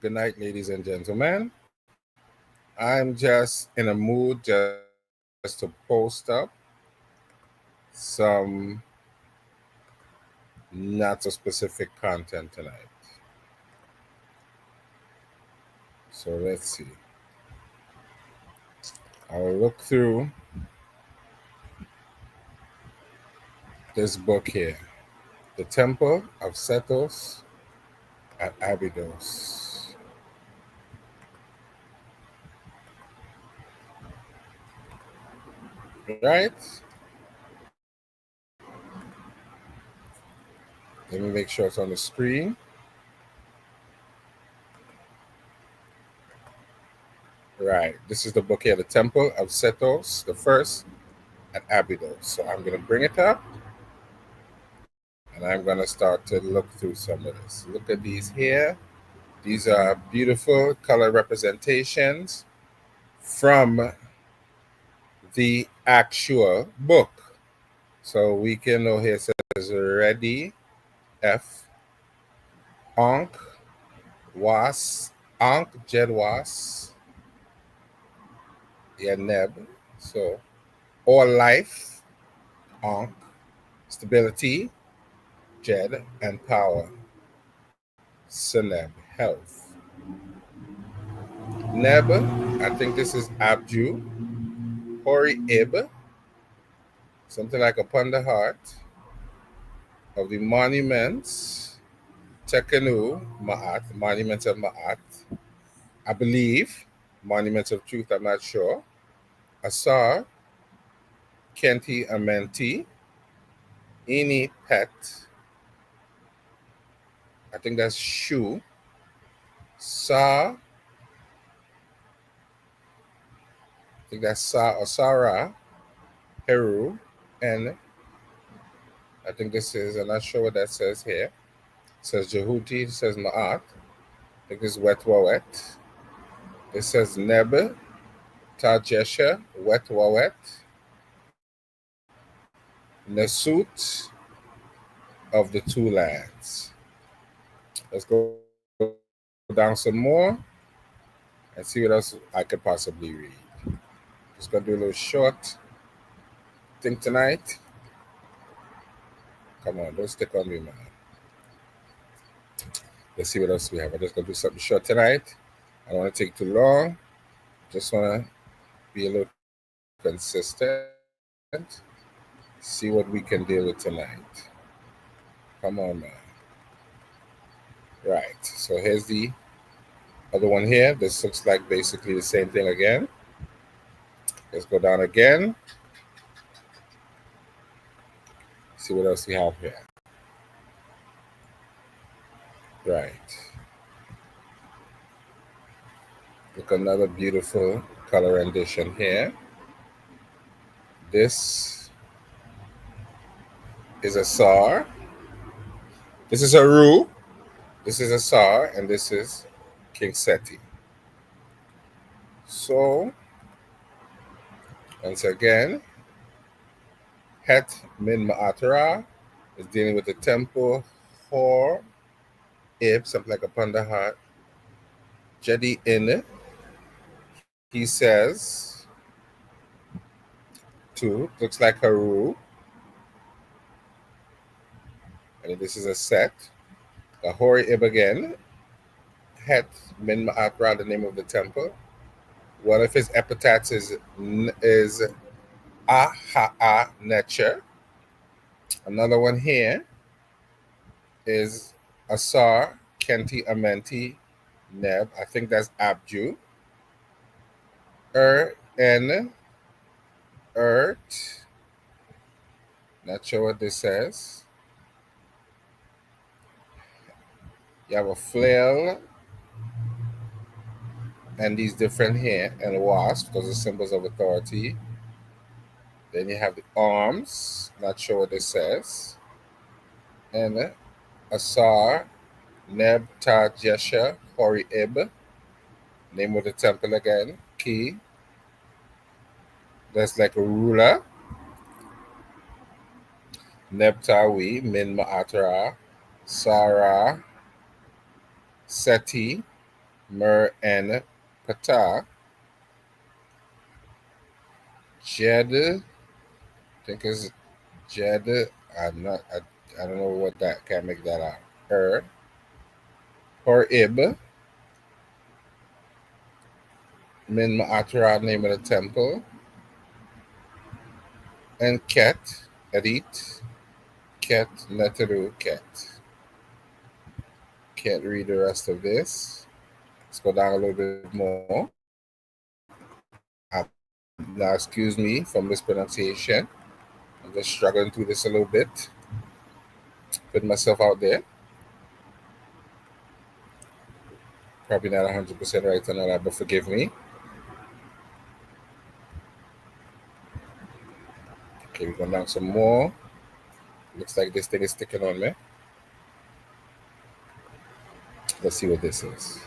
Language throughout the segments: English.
Good night, ladies and gentlemen. I'm just in a mood just to post up some not so specific content tonight. So let's see. I'll look through this book here, The Temple of Sethos at Abydos. Right? Let me make sure it's on the screen. Right. This is the book here, The Temple of Sethos the First at Abydos. So I'm going to bring it up and I'm going to start to look through some of this. Look at these here. These are beautiful color representations from the actual book. So we can know here it says ready, F, Ankh, Was, Ankh, Jed Was, yeah, Neb. So all life, Ankh, stability, Jed, and power, Seneb, health. Neb, I think this is Abju, Hori Ib, something like upon the heart of the monuments, Tekenu, Ma'at, monuments of Ma'at, I believe, monuments of truth, I'm not sure, Asar, Kenti Amenti, Ini Pet, I think that's Shu, Sa, I think that's Sa or Sarah, Heru, and I think this is, I'm not sure what that says here. It says Jehuti, it says Ma'at, I think this is Wet Wawet. It says Neb, Tajesha, Wet Wawet, Nesut of the two lands. Let's go down some more and see what else I could possibly read. Just gonna do a little short thing tonight. Come on, don't stick on me, man. Let's see what else we have. I'm just gonna do something short tonight. I don't want to take too long. Just wanna be a little consistent. See what we can deal with tonight. Come on, man. Right. So here's the other one here. This looks like basically the same thing again. Let's go down again. See what else we have here. Right. Look, another beautiful color rendition here. This is a SAR. This is a Ru. This is a SAR, and this is King Seti. So, once again, Het Min Ma'atara is dealing with the temple, Hor, Ib, something like upon the heart. Jedi in, he says, two, looks like Haru, and this is a set. The Hori Ib again, Het Min Ma'atra, the name of the temple. One of his epithets is Aha'a Necher. Another one here is Asar Kenti Amenti Neb. I think that's Abju. En Ert. Not sure what this says. You have a flail and these different here and wasp, those are symbols of authority. Then you have the arms, not sure what this says. And Asar, Neb Ta Jesha, Hori Ib, name of the temple again, Ki. That's like a ruler. Neb Tawi, Min Ma'atara, Sarah, Seti, Mer N Pata, Jed, I think is Jed. I'm not. I don't know what that. Can't make that out. Horib, Min Ma'atara, name of the temple, and Ket, Edit, Ket Neteru Ket. Can't read the rest of this. Let's go down a little bit more. Now, excuse me for mispronunciation. I'm just struggling through this a little bit. Putting myself out there. Probably not 100% right on all that, but forgive me. Okay, we're going down some more. Looks like this thing is sticking on me. Let's see what this is.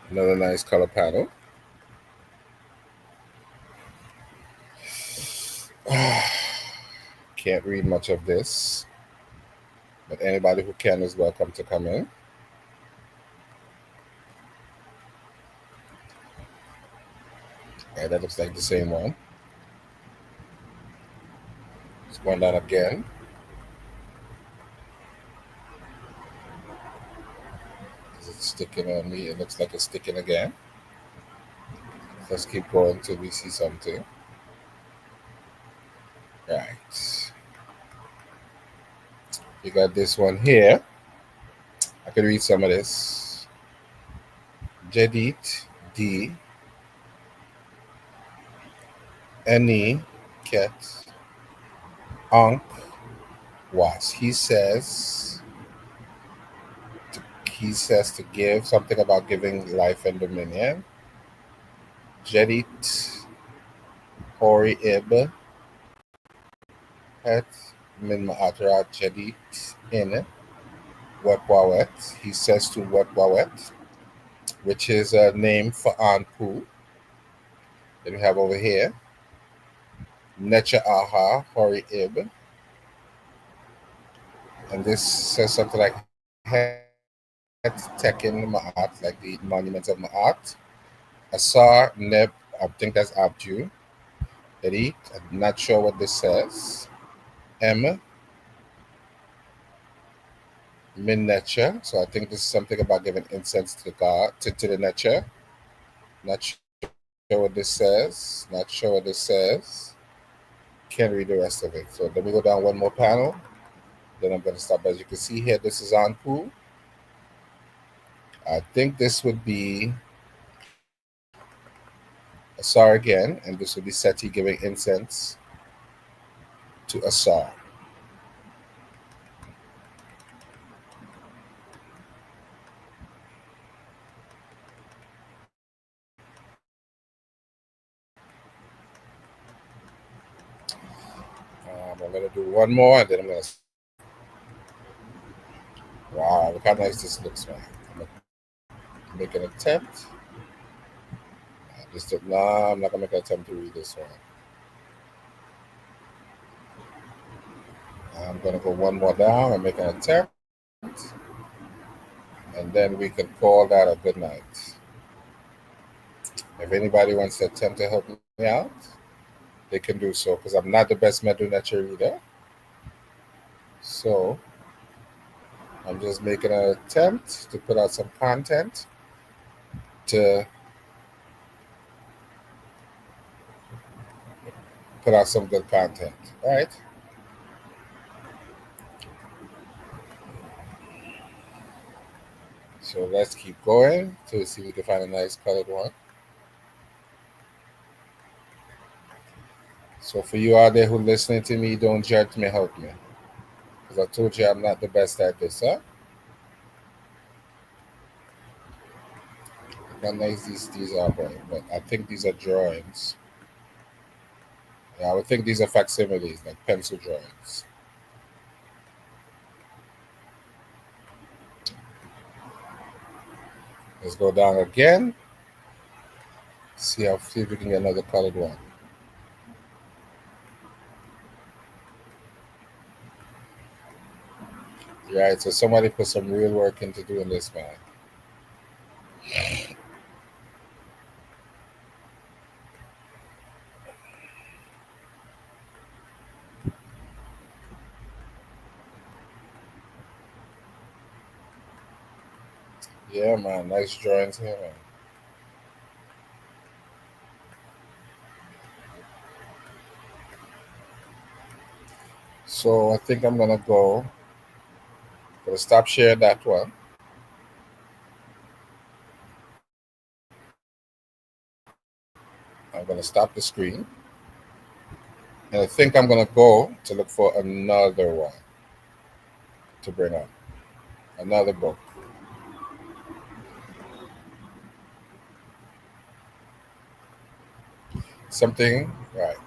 Another nice color panel. Can't read much of this, but anybody who can is welcome to come in. Okay, that looks like the same one. It's going down again. Is it sticking on me? It looks like it's sticking again. Let's keep going till we see something. Right. You got this one here. I can read some of this. Jedit D. Any Ket Ankh Was. He says to give something about giving life and dominion. Jedit Hori Ib Het Min Ma'atra Jedit In Wetwawet. He says to Wetwawet, which is a name for Anpu that we have over here. Necha Aha Hori Ib. And this says something like Het Tekin Ma'at, like the monuments of Ma'at. Asar Neb, I think that's Abju. Erit, I'm not sure what this says. M Min Necha. So I think this is something about giving incense to the god, to the Necha. Not sure what this says. Not sure what this says. Can't read the rest of it. So let me go down one more panel. Then I'm going to stop. As you can see here, this is Anpu. I think this would be Asar again, and this would be Seti giving incense to Asar. I'm going to do one more, and then I'm going to. Wow, look how nice this looks, man. I'm going to make an attempt. I'm not going to make an attempt to read this one. I'm going to go one more down and make an attempt. And then we can call that a good night. If anybody wants to attempt to help me out, they can do so, because I'm not the best Medu Nature reader. So I'm just making an attempt to put out some content to put out some good content. All right. So let's keep going to see if we can find a nice colored one. So for you out there who listening to me, don't judge me, help me. Because I told you I'm not the best at this, huh? Look how nice these are, but I think these are drawings. Yeah, I would think these are facsimiles, like pencil drawings. Let's go down again. See if we can get another colored one. Right. So somebody put some real work into doing this, man. Yeah, man. Nice drawings here, man. So I think I'm gonna stop sharing that one. I'm gonna stop the screen. And I think I'm gonna go to look for another one to bring up. Another book. Something right.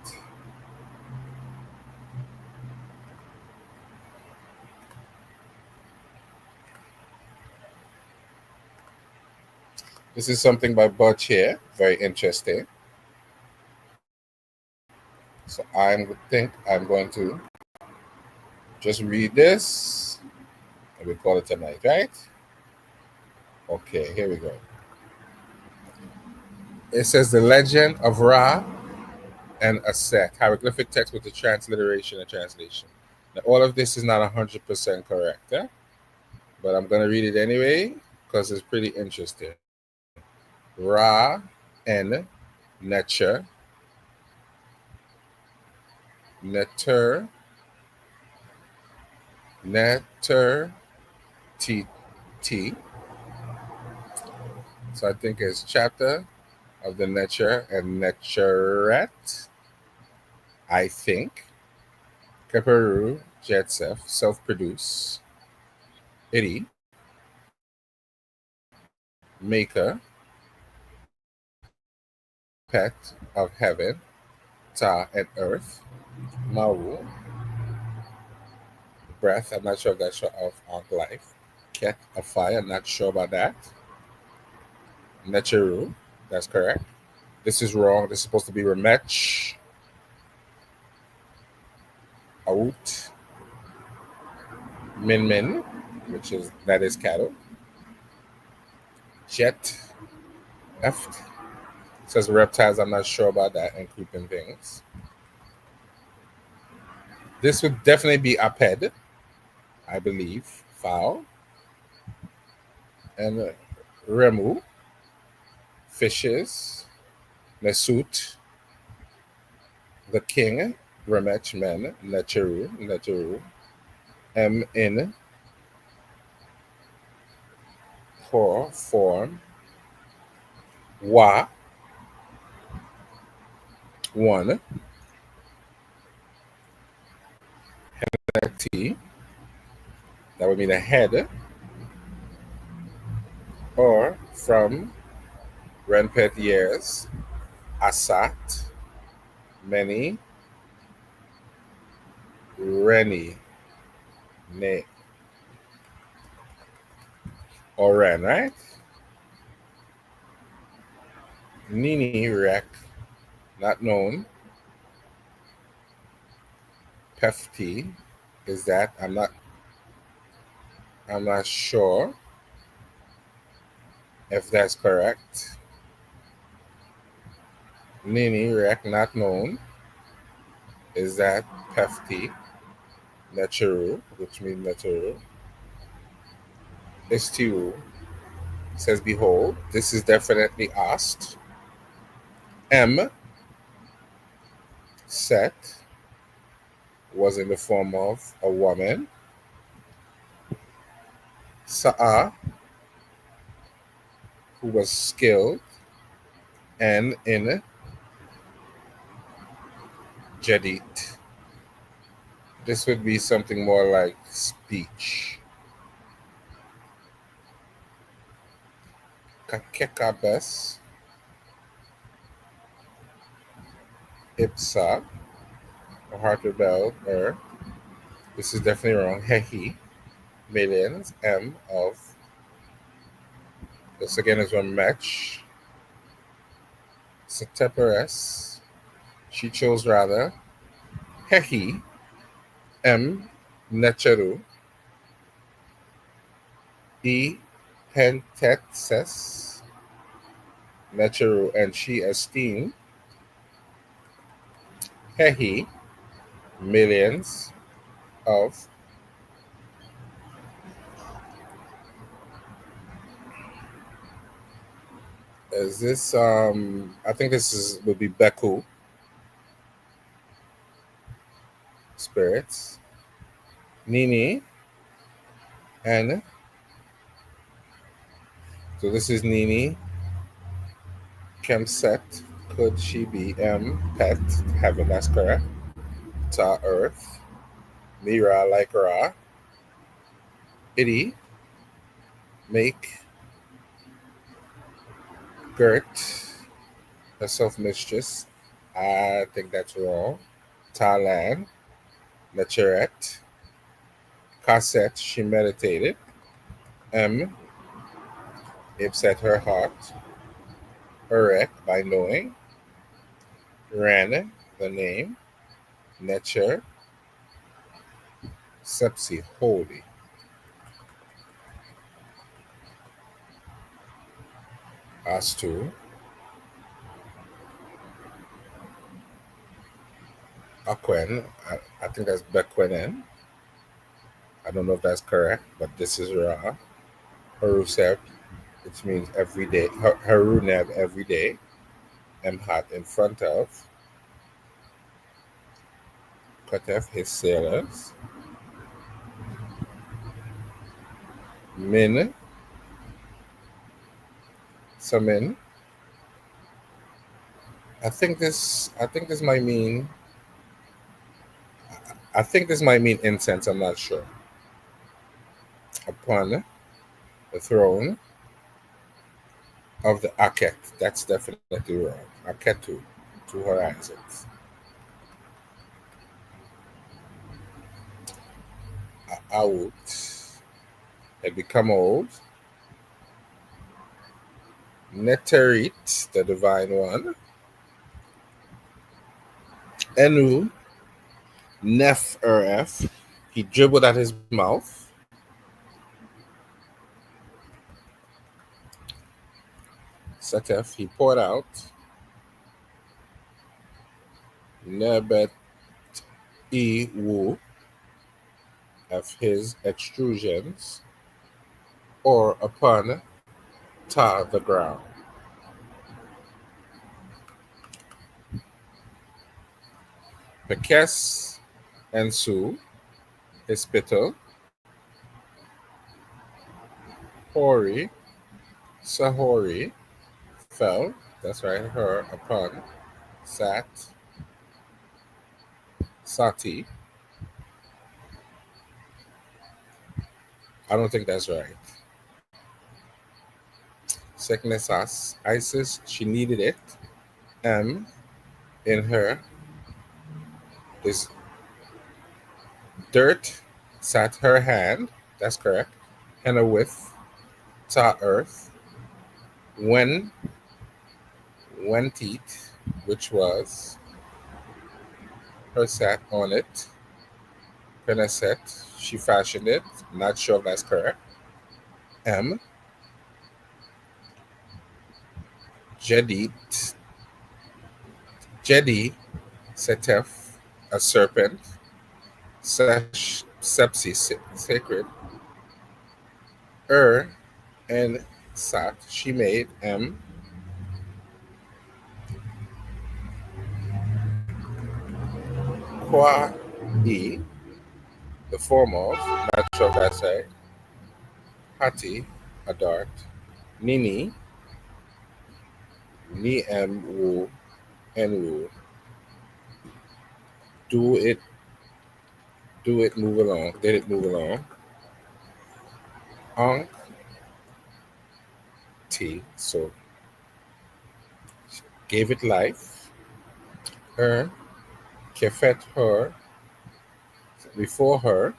This is something by Butch here. Very interesting. So I think I'm going to just read this and we call it a night, right? Okay, here we go. It says the legend of Ra and Aset, hieroglyphic text with the transliteration and translation. Now, all of this is not 100% correct, but I'm going to read it anyway because it's pretty interesting. Ra and Necher, Neter, Neter, T, T. So I think it's chapter of the Necher and Necheret, I think. Keperu, Jetsef, self produce. Iti, maker, pet of heaven, Ta and earth, Maru, breath, I'm not sure if that's short of Arc life, Ket of fire, I'm not sure about that. Necheru, that's correct. This is wrong. This is supposed to be Remech, Out, Min Min, which is that is cattle. Jet, Eft, says reptiles, I'm not sure about that, and creeping things. This would definitely be Aped, I believe, fowl, and Remu, fishes, Nesut, the king, Remech men, Necheru, M in, for, form, Wa, one, T, that would be the head, or from Renpet years, Asat, many, Reni, ne, or Ren, right? Nini, Rek, not known. Pefti, is that? I'm not sure if that's correct. Nini, Rek, not known. Is that Pefti? Natural, which means natural. Istiu says, behold, this is definitely asked. M, Set, was in the form of a woman. Sa'a, who was skilled, and in Jadit. This would be something more like speech. Kakekabes, Ipsa, or heart rebelled, or this is definitely wrong. Hehi, millions, M of this again is one match. Seteperes, she chose rather. Hehi, M, Necheru, E. Pentetses, Necheru, and she esteemed Hehi, millions of. Is this I think this is would be Beku spirits. Nini, and so this is Nini. Kemset, could she be Pet, heaven, that's correct. Ta, earth. Mira, like Ra. Iti, make. Gert, herself mistress. I think that's wrong. Thailand, Nacheret. Cassette, she meditated. M, it set her heart. Urek, by knowing. Ran, the name. Nature, Sepsi, holy. Astu, Aquen, I think that's Bequenen. I don't know if that's correct, but this is Ra. Harusep, which means every day. Haruneb, every day. Mhat, in front of. Kotef, his sailors. Min, Samin. I think this might mean incense, I'm not sure. Upon the throne of the Aket. That's definitely wrong. Aketu, two horizons. Out, had become old. Neterit, the divine one. Enu, Nef Erf, he dribbled at his mouth. Setef, he poured out. Nebet E Wu, of his extrusions, or upon Ta, the ground. Pekes and Su, his spittle. Hori, Sahori, fell, that's right, her, upon Sat, Sati. I don't think that's right. Seknesas, Isis, she needed it. M, in her, is dirt, sat her hand, that's correct. Henna with, ta earth. When, Wentit, which was, her sat on it. Peneset, she fashioned it. Not sure if that's correct. M, Jedit, Jedi, Setef, a serpent. Sepsi, sacred. And Sat, she made. M, Kwa, E, the foremost. Not sure if that's right. Hati, a dart. Nini, Ni M, Wu, and Wu. Do it, move along. Did it move along? Ankh, T, so gave it life. Kefet, her, before her.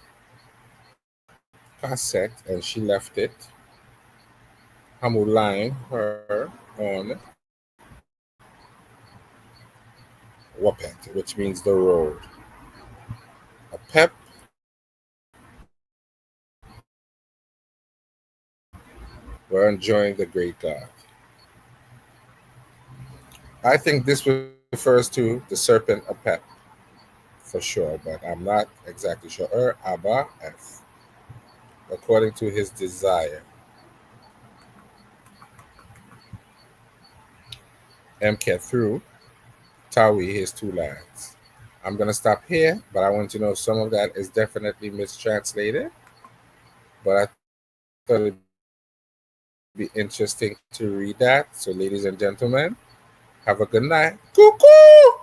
Cassette, and she left it. Hamuline, her, on Wapet, which means the road. A pep, We're enjoying the great God. I think this refers to the serpent Apep for sure, but I'm not exactly sure. Abba F. According to his desire. MK through Tawi, his two lands. I'm going to stop here, but I want to know some of that is definitely mistranslated. But I thought it'd be interesting to read that. So, ladies and gentlemen, have a good night. Cuckoo!